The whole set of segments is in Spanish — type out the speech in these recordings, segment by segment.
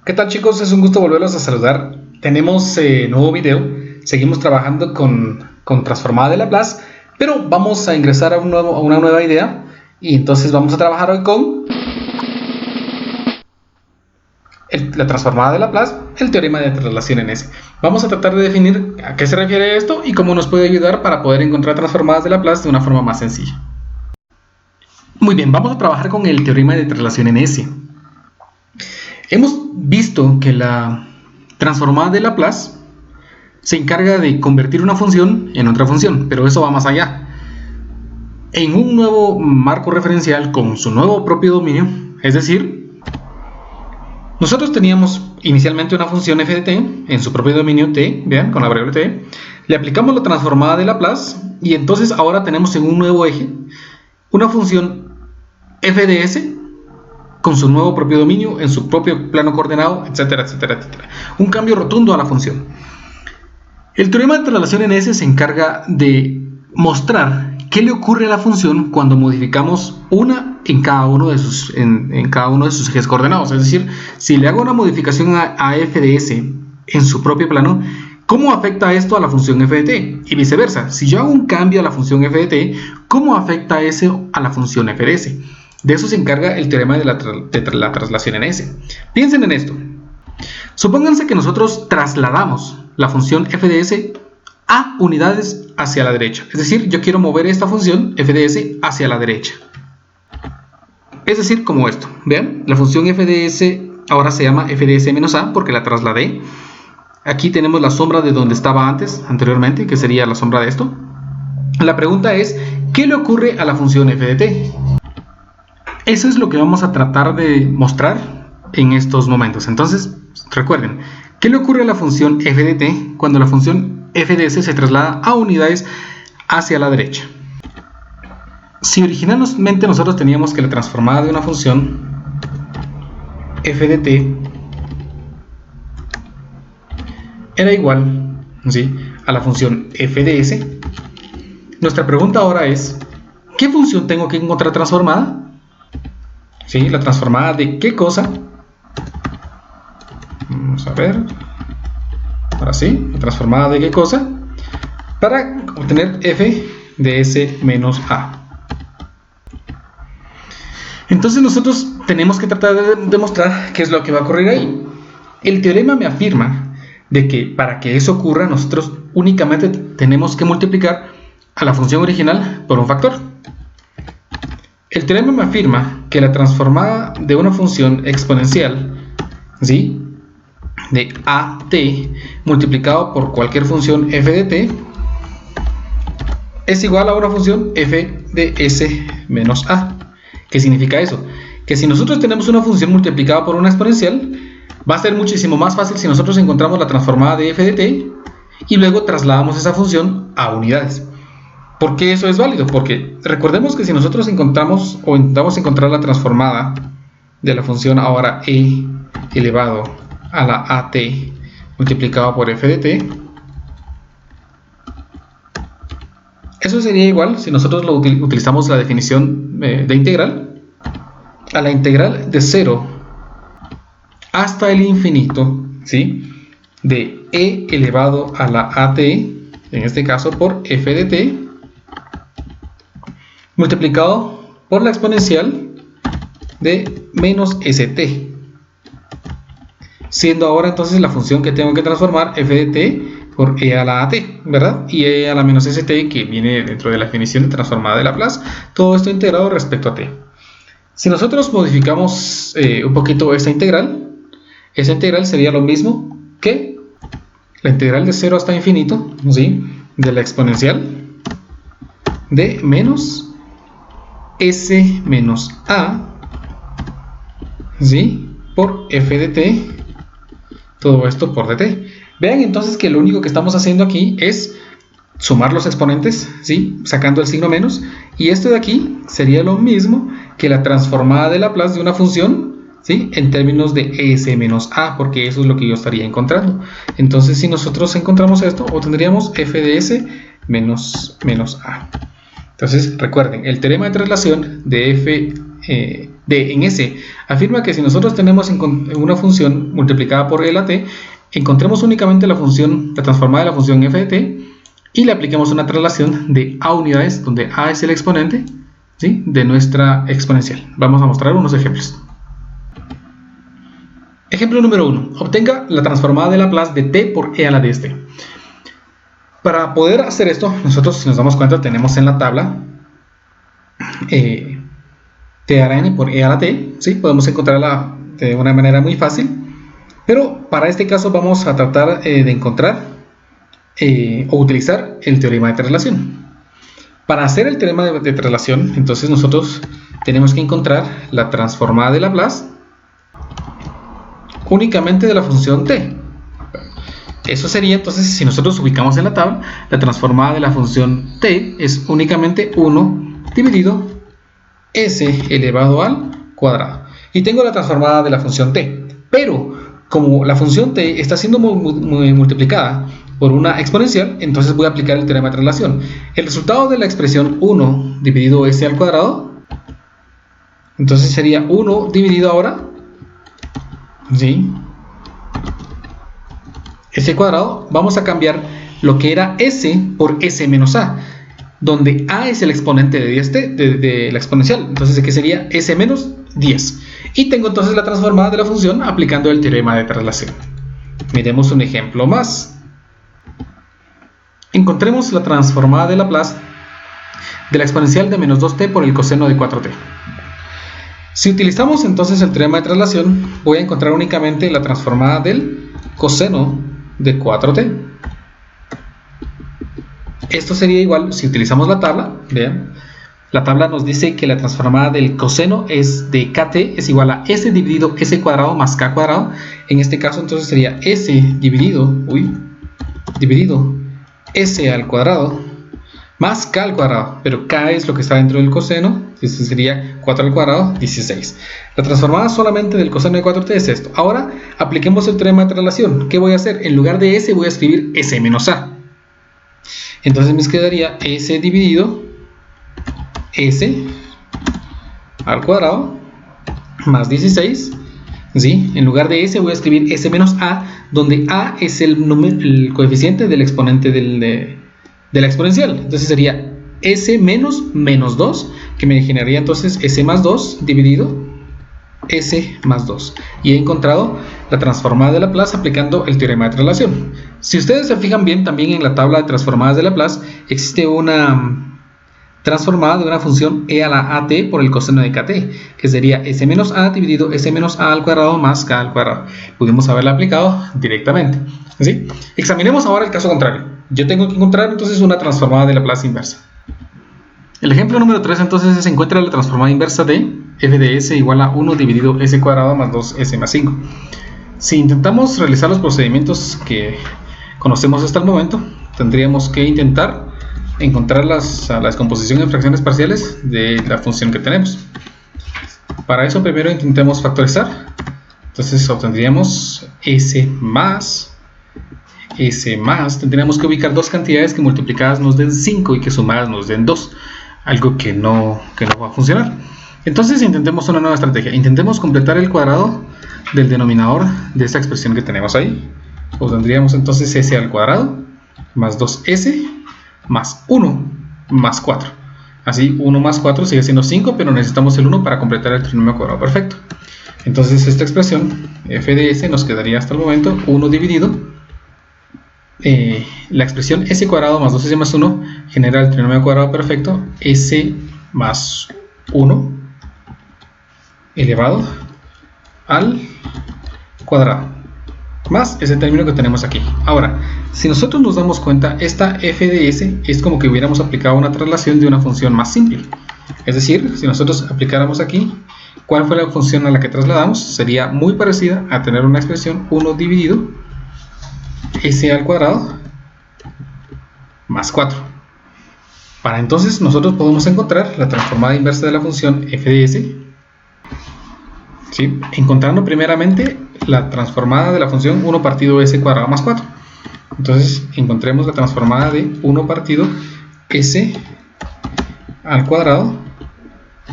¿Qué tal, chicos? Es un gusto volverlos a saludar. Tenemos nuevo video. Seguimos trabajando con transformada de Laplace, pero vamos a ingresar a una nueva idea. Y entonces vamos a trabajar hoy con la transformada de Laplace, el teorema de traslación en S. Vamos a tratar de definir a qué se refiere esto y cómo nos puede ayudar para poder encontrar transformadas de Laplace de una forma más sencilla. Muy bien, vamos a trabajar con el teorema de traslación en S. Hemos visto que la transformada de Laplace se encarga de convertir una función en otra función, pero eso va más allá. En un nuevo marco referencial con su nuevo propio dominio, es decir, nosotros teníamos inicialmente una función f de t en su propio dominio t, vean, con la variable t, le aplicamos la transformada de Laplace y entonces ahora tenemos en un nuevo eje una función f de s con su nuevo propio dominio, en su propio plano coordenado, etcétera, etcétera, etcétera. Un cambio rotundo a la función. El teorema de traslación en S se encarga de mostrar qué le ocurre a la función cuando modificamos una en cada uno de sus ejes coordenados. Es decir, si le hago una modificación a f de s en su propio plano, ¿cómo afecta esto a la función f de t? Y viceversa, si yo hago un cambio a la función f de t, ¿cómo afecta eso a la función f de s? De eso se encarga el teorema de la traslación en S. Piensen en esto. Supónganse que nosotros trasladamos la función f de s a unidades hacia la derecha. Es decir, yo quiero mover esta función f de s hacia la derecha. Es decir, como esto. Vean, la función f de s ahora se llama f de s menos a porque la trasladé. Aquí tenemos la sombra de donde estaba anteriormente, que sería la sombra de esto. La pregunta es, ¿qué le ocurre a la función f de t? Eso es lo que vamos a tratar de mostrar en estos momentos. Entonces, recuerden, ¿qué le ocurre a la función f de t cuando la función f de s se traslada a unidades hacia la derecha? Si originalmente nosotros teníamos que la transformada de una función f de t era igual, ¿sí?, a la función f de s, nuestra pregunta ahora es, ¿qué función tengo que encontrar transformada? ¿Sí? ¿La transformada de qué cosa? Vamos a ver. Ahora sí, la transformada de qué cosa para obtener f de s menos a. Entonces nosotros tenemos que tratar de demostrar qué es lo que va a ocurrir ahí. El teorema me afirma de que para que eso ocurra nosotros únicamente tenemos que multiplicar a la función original por un factor. El teorema me afirma que la transformada de una función exponencial, ¿sí?, de at multiplicado por cualquier función f de t es igual a una función f de s menos a. ¿Qué significa eso? Que si nosotros tenemos una función multiplicada por una exponencial, va a ser muchísimo más fácil si nosotros encontramos la transformada de f de t y luego trasladamos esa función a unidades. ¿Por qué eso es válido? Porque recordemos que si nosotros encontramos o intentamos encontrar la transformada de la función ahora e elevado a la at multiplicado por f de t, eso sería igual si nosotros utilizamos la definición de integral a la integral de 0 hasta el infinito, ¿sí?, de e elevado a la at, en este caso por f de t, multiplicado por la exponencial de menos st, siendo ahora entonces la función que tengo que transformar f de t por e a la at, ¿verdad? Y e a la menos st, que viene dentro de la definición de transformada de Laplace, todo esto integrado respecto a t. Si nosotros modificamos un poquito esa integral sería lo mismo que la integral de 0 hasta infinito, ¿sí?, de la exponencial de menos s menos a, ¿sí?, por f de t, todo esto por dt. Vean entonces que lo único que estamos haciendo aquí es sumar los exponentes, ¿sí?, sacando el signo menos, y esto de aquí sería lo mismo que la transformada de Laplace de una función, ¿sí?, en términos de s menos a, porque eso es lo que yo estaría encontrando. Entonces si nosotros encontramos esto, obtendríamos f de s menos a. Entonces recuerden, el teorema de traslación de f en S, afirma que si nosotros tenemos una función multiplicada por E a la t, encontremos únicamente la transformada de la función f de t y le apliquemos una traslación de a unidades, donde a es el exponente, ¿sí?, de nuestra exponencial. Vamos a mostrar unos ejemplos. Ejemplo número 1. Obtenga la transformada de Laplace de t por e a la ds t. Para poder hacer esto, nosotros, si nos damos cuenta, tenemos en la tabla t a la n por e a la t, ¿sí? Podemos encontrarla de una manera muy fácil, pero para este caso vamos a tratar de encontrar o utilizar el teorema de traslación. Para hacer el teorema de traslación, entonces nosotros tenemos que encontrar la transformada de Laplace únicamente de la función t. Eso sería, entonces, si nosotros ubicamos en la tabla, la transformada de la función t es únicamente 1 dividido s elevado al cuadrado. Y tengo la transformada de la función t. Pero, como la función t está siendo multiplicada por una exponencial, entonces voy a aplicar el teorema de traslación. El resultado de la expresión 1 dividido s al cuadrado, entonces sería 1 dividido ahora, ¿sí?, s cuadrado. Vamos a cambiar lo que era s por s menos a, donde a es el exponente de 10t, de la exponencial. Entonces aquí sería s menos 10. Y tengo entonces la transformada de la función aplicando el teorema de traslación. Miremos un ejemplo más. Encontremos la transformada de Laplace de la exponencial de menos 2t por el coseno de 4t. Si utilizamos entonces el teorema de traslación, voy a encontrar únicamente la transformada del coseno de 4t. Esto sería igual si utilizamos la tabla. Vean, la tabla nos dice que la transformada del coseno es de kt es igual a s dividido s cuadrado más k cuadrado. En este caso entonces sería s dividido s al cuadrado más k al cuadrado, pero k es lo que está dentro del coseno, entonces sería 4 al cuadrado, 16. La transformada solamente del coseno de 4t es esto. Ahora apliquemos el teorema de traslación. ¿Qué voy a hacer? En lugar de s voy a escribir s menos a. Entonces me quedaría s dividido s al cuadrado más 16, ¿sí? En lugar de s voy a escribir s menos a, donde a es el coeficiente del exponente de la exponencial. Entonces sería s menos 2, que me generaría entonces s más 2 dividido s más 2. Y he encontrado la transformada de Laplace aplicando el teorema de traslación. Si ustedes se fijan bien, también en la tabla de transformadas de Laplace existe una transformada de una función e a la at por el coseno de kt, que sería s menos a dividido s menos a al cuadrado más k al cuadrado. Pudimos haberla aplicado directamente, ¿sí? Examinemos ahora el caso contrario. Yo tengo que encontrar entonces una transformada de Laplace inversa. El ejemplo número 3 entonces se encuentra la transformada inversa de f de s igual a 1 dividido s cuadrado más 2s más 5. Si intentamos realizar los procedimientos que conocemos hasta el momento, tendríamos que intentar encontrar la descomposición en fracciones parciales de la función que tenemos. Para eso primero intentemos factorizar. Entonces obtendríamos s más, tendríamos que ubicar dos cantidades que multiplicadas nos den 5 y que sumadas nos den 2, algo que no va a funcionar. Entonces intentemos una nueva estrategia. Intentemos completar el cuadrado del denominador de esta expresión que tenemos ahí. Obtendríamos entonces s al cuadrado más 2s más 1 más 4. Así 1 más 4 sigue siendo 5, pero necesitamos el 1 para completar el trinomio cuadrado perfecto. Entonces esta expresión f de s nos quedaría hasta el momento 1 dividido la expresión s cuadrado más 2s más 1 genera el trinomio cuadrado perfecto s más 1 elevado al cuadrado más ese término que tenemos aquí. Ahora, si nosotros nos damos cuenta, esta f de s es como que hubiéramos aplicado una traslación de una función más simple. Es decir, si nosotros aplicáramos aquí, ¿cuál fue la función a la que trasladamos? Sería muy parecida a tener una expresión 1 dividido s al cuadrado más 4. Para entonces nosotros podemos encontrar la transformada inversa de la función f de s, ¿sí?, encontrando primeramente la transformada de la función 1 partido s cuadrado más 4. Entonces encontremos la transformada de 1 partido s al cuadrado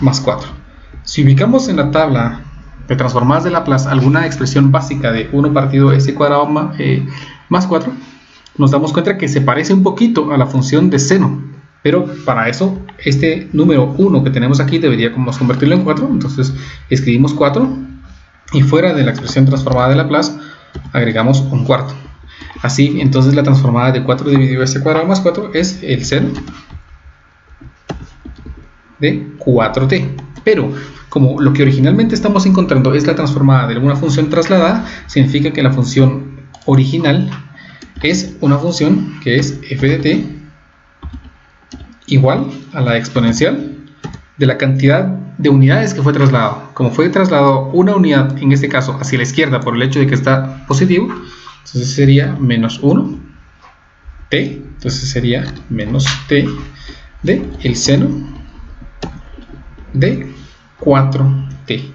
más 4. Si ubicamos en la tabla de transformadas de Laplace alguna expresión básica de 1 partido s cuadrado más 4, nos damos cuenta que se parece un poquito a la función de seno, pero para eso este número 1 que tenemos aquí deberíamos convertirlo en 4, entonces escribimos 4 y fuera de la expresión transformada de Laplace agregamos un cuarto. Así, entonces la transformada de 4 dividido s cuadrado más 4 es el seno de 4t. Pero como lo que originalmente estamos encontrando es la transformada de alguna función trasladada, significa que la función original es una función que es f de t igual a la exponencial de la cantidad de unidades que fue trasladado. Como fue trasladado una unidad, en este caso hacia la izquierda por el hecho de que está positivo, entonces sería menos 1 t, entonces sería menos t de el seno de 4t.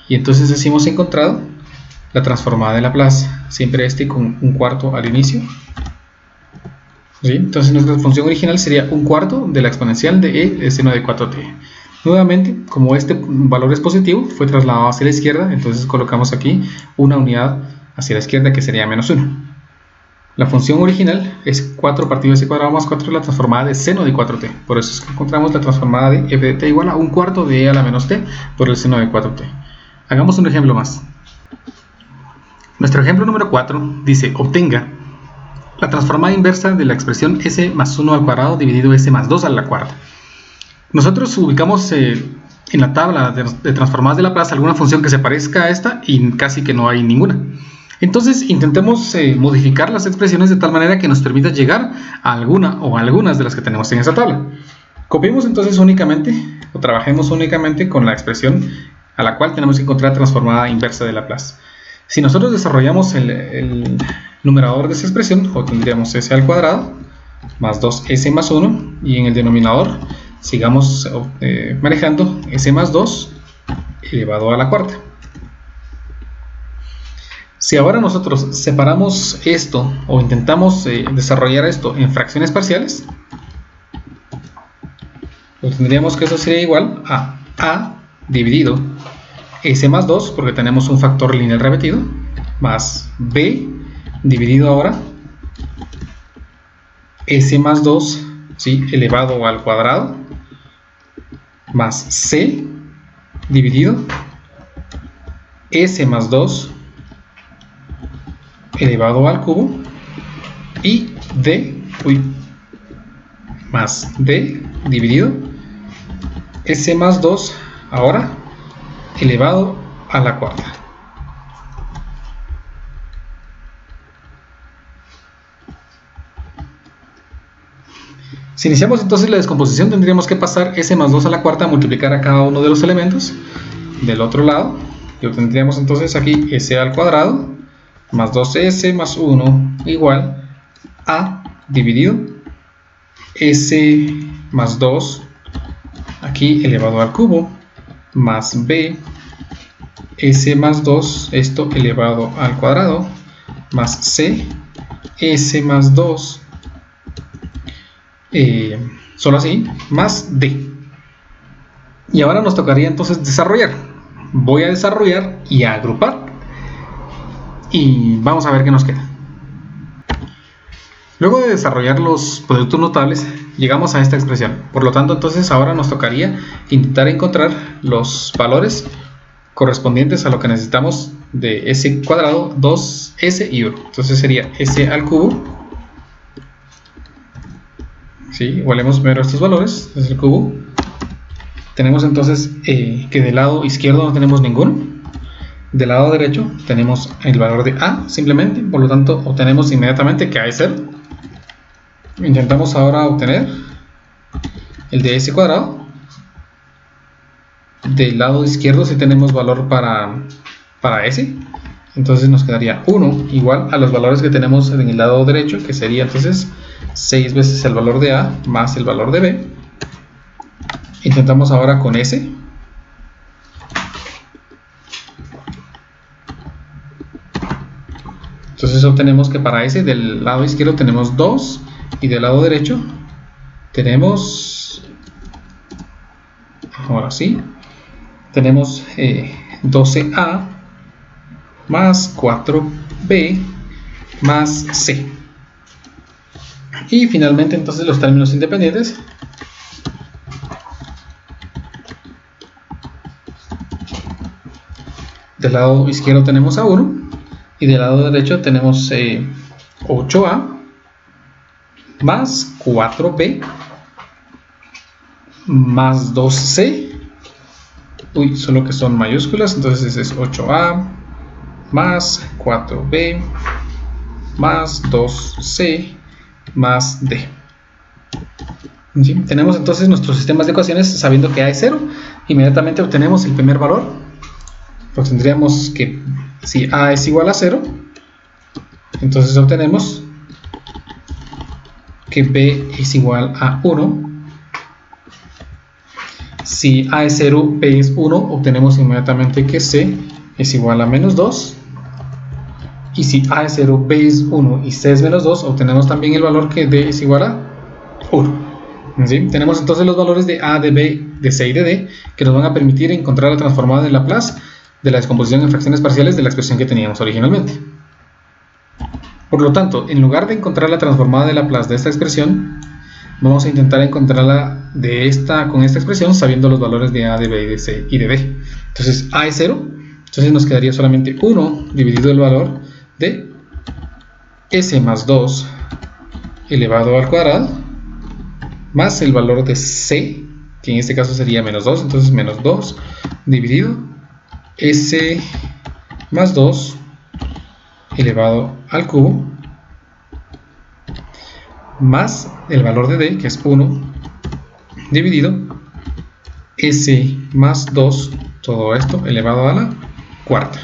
Y entonces así hemos encontrado la transformada de Laplace, siempre con un cuarto al inicio. ¿Sí? Entonces nuestra función original sería un cuarto de la exponencial de e del seno de 4t. Nuevamente, como este valor es positivo, fue trasladado hacia la izquierda, entonces colocamos aquí una unidad hacia la izquierda que sería menos 1. La función original es 4 partido de s cuadrado más 4, la transformada de seno de 4t. Por eso es que encontramos la transformada de f de t igual a un cuarto de e a la menos t por el seno de 4t. Hagamos un ejemplo más. Nuestro ejemplo número 4 dice: obtenga la transformada inversa de la expresión s más 1 al cuadrado dividido s más 2 a la cuarta. Nosotros ubicamos en la tabla de transformadas de Laplace alguna función que se parezca a esta y casi que no hay ninguna. Entonces intentemos modificar las expresiones de tal manera que nos permita llegar a alguna o algunas de las que tenemos en esa tabla. Copiemos entonces únicamente o trabajemos únicamente con la expresión a la cual tenemos que encontrar transformada inversa de Laplace. Si nosotros desarrollamos el numerador de esa expresión, obtendríamos s al cuadrado más 2s más 1 y en el denominador sigamos manejando s más 2 elevado a la cuarta. Si ahora nosotros separamos esto o intentamos desarrollar esto en fracciones parciales, obtendríamos que eso sería igual a a dividido s más 2, porque tenemos un factor lineal repetido, más b dividido ahora s más 2, ¿sí?, elevado al cuadrado, más c dividido s más 2 elevado al cubo y más d dividido s más 2 ahora elevado a la cuarta. Si iniciamos entonces la descomposición, tendríamos que pasar s más 2 a la cuarta a multiplicar a cada uno de los elementos del otro lado y obtendríamos entonces aquí s al cuadrado más 2s más 1 igual a dividido s más 2 aquí elevado al cubo más b s más 2 esto elevado al cuadrado más c s más 2 solo así más d. Y ahora nos tocaría entonces desarrollar. Voy a desarrollar y a agrupar y vamos a ver qué nos queda. Luego de desarrollar los productos notables, llegamos a esta expresión. Por lo tanto, entonces ahora nos tocaría intentar encontrar los valores correspondientes a lo que necesitamos de s cuadrado, 2s y 1. Entonces sería s al cubo. ¿Sí? Igualemos primero estos valores, s al cubo. Tenemos entonces que del lado izquierdo no tenemos ninguno. Del lado derecho tenemos el valor de a simplemente, por lo tanto obtenemos inmediatamente que a es 0. Intentamos ahora obtener el de s cuadrado. Del lado izquierdo si tenemos valor para s, entonces nos quedaría 1 igual a los valores que tenemos en el lado derecho, que sería entonces 6 veces el valor de a más el valor de b. Intentamos ahora con s. Entonces obtenemos que para s del lado izquierdo tenemos 2 y del lado derecho tenemos, ahora sí, tenemos 12a más 4b más c. Y finalmente entonces los términos independientes. Del lado izquierdo tenemos a1 y del lado derecho tenemos 8a más 4b más 2c. Uy, solo que son mayúsculas, entonces es 8a más 4b más 2c más d. ¿Sí? Tenemos entonces nuestros sistemas de ecuaciones sabiendo que a es 0. Inmediatamente obtenemos el primer valor. Pues tendríamos que si a es igual a 0, entonces obtenemos que b es igual a 1. Si a es 0, b es 1, obtenemos inmediatamente que c es igual a menos 2. Y si a es 0, b es 1 y c es menos 2, obtenemos también el valor que d es igual a 1. ¿Sí? Tenemos entonces los valores de a, de b, de c y de d que nos van a permitir encontrar la transformada de Laplace de la descomposición en fracciones parciales de la expresión que teníamos originalmente. Por lo tanto, en lugar de encontrar la transformada de Laplace de esta expresión, vamos a intentar encontrarla con esta expresión sabiendo los valores de a, de b, de c y de d. Entonces a es 0, entonces nos quedaría solamente 1 dividido el valor de s más 2 elevado al cuadrado más el valor de c, que en este caso sería menos 2, entonces menos 2 dividido s más 2 elevado al cubo más el valor de d, que es 1 dividido s más 2, todo esto elevado a la cuarta.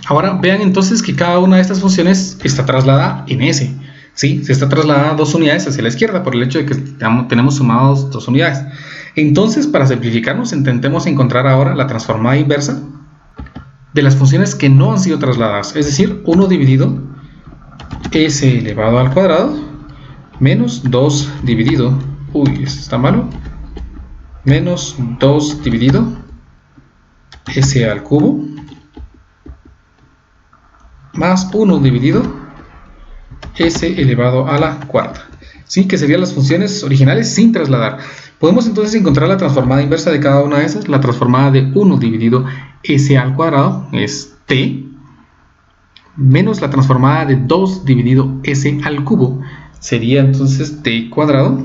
Ahora vean entonces que cada una de estas funciones está trasladada en S. ¿Sí? Se está trasladada 2 unidades hacia la izquierda por el hecho de que tenemos sumados 2 unidades. Entonces, para simplificarnos, intentemos encontrar ahora la transformada inversa de las funciones que no han sido trasladadas. Es decir, 1 dividido s elevado al cuadrado menos 2 dividido, uy, esto está malo, menos 2 dividido s al cubo más 1 dividido s elevado a la cuarta. ¿Sí? Que serían las funciones originales sin trasladar. Podemos entonces encontrar la transformada inversa de cada una de esas. La transformada de 1 dividido s al cuadrado es t, menos la transformada de 2 dividido s al cubo sería entonces t cuadrado.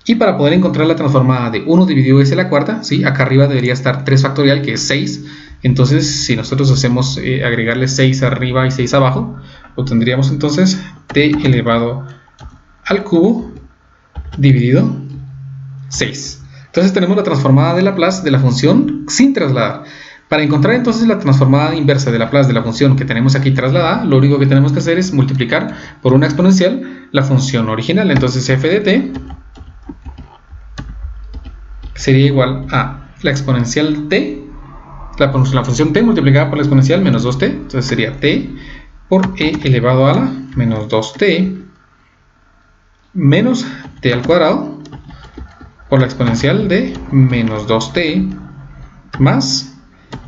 Y para poder encontrar la transformada de 1 dividido s a la cuarta, ¿sí? Acá arriba debería estar 3 factorial, que es 6. Entonces, si nosotros hacemos agregarle 6 arriba y 6 abajo, obtendríamos entonces t elevado al cubo dividido 6. Entonces tenemos la transformada de Laplace de la función sin trasladar. Para encontrar entonces la transformada inversa de Laplace de la función que tenemos aquí trasladada, lo único que tenemos que hacer es multiplicar por una exponencial la función original. Entonces f de t sería igual a la exponencial t, la función t multiplicada por la exponencial menos 2t, entonces sería t por e elevado a la menos 2t menos t al cuadrado por la exponencial de menos 2t más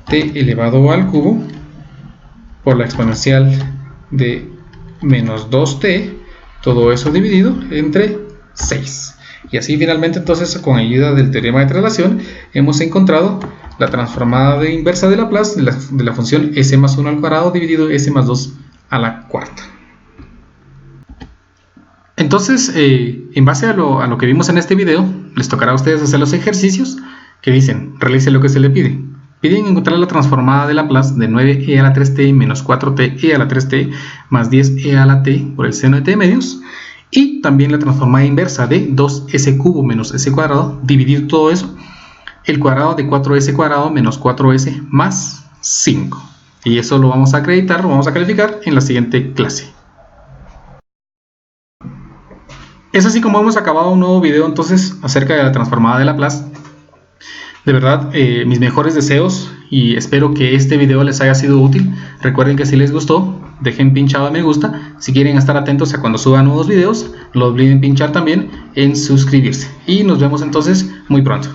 t elevado al cubo por la exponencial de menos 2t, todo eso dividido entre 6. Y así finalmente entonces con ayuda del teorema de traslación hemos encontrado la transformada de inversa de Laplace de la función s más 1 al cuadrado dividido s más 2 a la cuarta. Entonces, en base a lo que vimos en este video, les tocará a ustedes hacer los ejercicios que dicen, realice lo que se le pide. Piden encontrar la transformada de Laplace de 9e a la 3t menos 4t a la 3t más 10e a la t por el seno de t medios. Y también la transformada inversa de 2s cubo menos s cuadrado, dividir todo eso, el cuadrado de 4s cuadrado menos 4s más 5. Y eso lo vamos a acreditar, lo vamos a calificar en la siguiente clase. Es así como hemos acabado un nuevo video entonces acerca de la transformada de Laplace. De verdad, mis mejores deseos y espero que este video les haya sido útil. Recuerden que si les gustó, dejen pinchado me gusta. Si quieren estar atentos a cuando suba nuevos videos, lo olviden pinchar también en suscribirse. Y nos vemos entonces muy pronto.